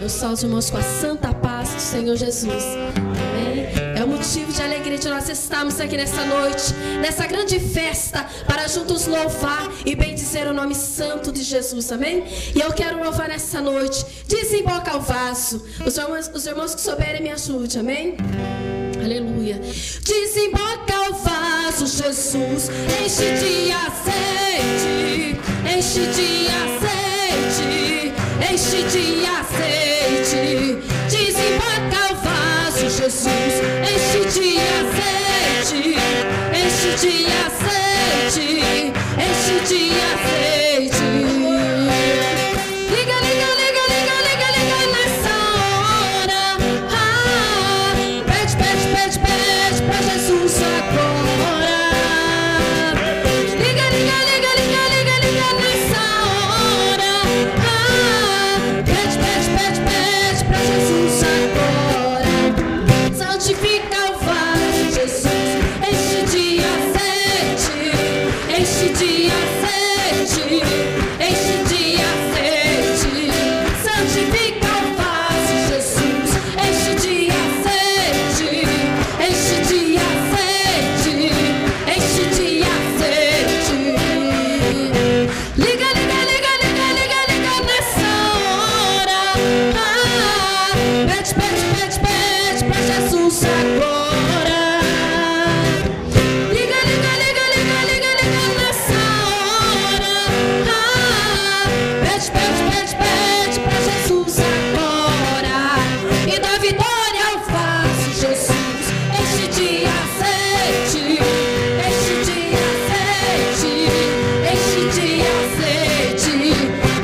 abençoar os irmãos com a santa paz do Senhor Jesus. Amém? É um motivo de alegria de nós estarmos aqui nessa noite, nessa grande festa, para juntos louvar e bendizer o nome santo de Jesus. Amém? E eu quero louvar nessa noite. Desemboca o vaso. Os irmãos que souberem me ajudem. Amém? Aleluia. Desemboca o vaso, Jesus. Enche de azeite. Enche de azeite. Enche de azeite. Desemboca o vaso, Jesus. Enche de azeite. Enche de azeite. Enche de azeite. Liga, liga, liga, liga, liga, liga nessa hora. Pede, pede, pede, pede pra Jesus agora. Liga, liga, liga, liga, liga, liga nessa hora. Pede, pede, pede, pede pra Jesus agora. Santifica o vaso, Jesus. Enche de azeite. Enche de azeite. Enche de azeite. Santifica o vaso, Jesus. Enche de azeite. Enche de azeite. Enche de azeite. Liga, liga, liga, liga, liga, liga nessa hora. Pede, pede, pede, pede pra Jesus agora. Liga, liga, liga, liga, liga, liga nessa hora. Pede, pede, pede, pede pra Jesus agora. E dá vitória ao vaso, Jesus. Enche de azeite. Enche de azeite. Enche de azeite.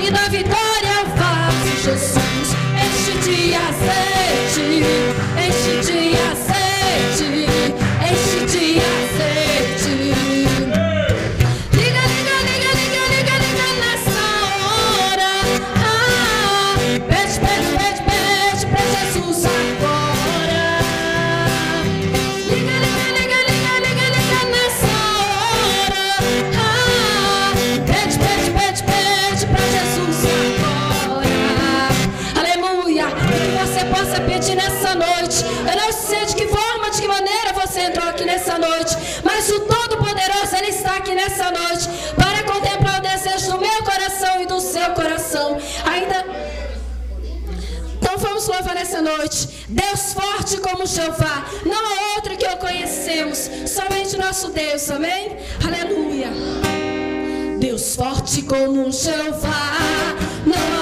E dá vitória ao vaso, Jesus. Enche de azeite. Enche de azeite. Enche de azeite. Liga, liga, liga, liga, liga, liga nessa hora. Pede, pede, pede, pede pra Jesus agora. Liga, liga, liga, liga, liga, liga nessa hora. Pede, pede, pede, pede pra Jesus agora. Aleluia. Que você possa pedir nessa noite. Eu não sei de que forma, de que maneira você entrou aqui nessa noite, mas o Todo-Poderoso, Ele está aqui nessa noite para contemplar o desejo do meu coração e do seu coração. Ainda. Então vamos louvar nessa noite. Deus forte como Jeová. Não há outro que o conhecemos. Somente nosso Deus. Amém? Aleluia. Deus forte como Jeová. Não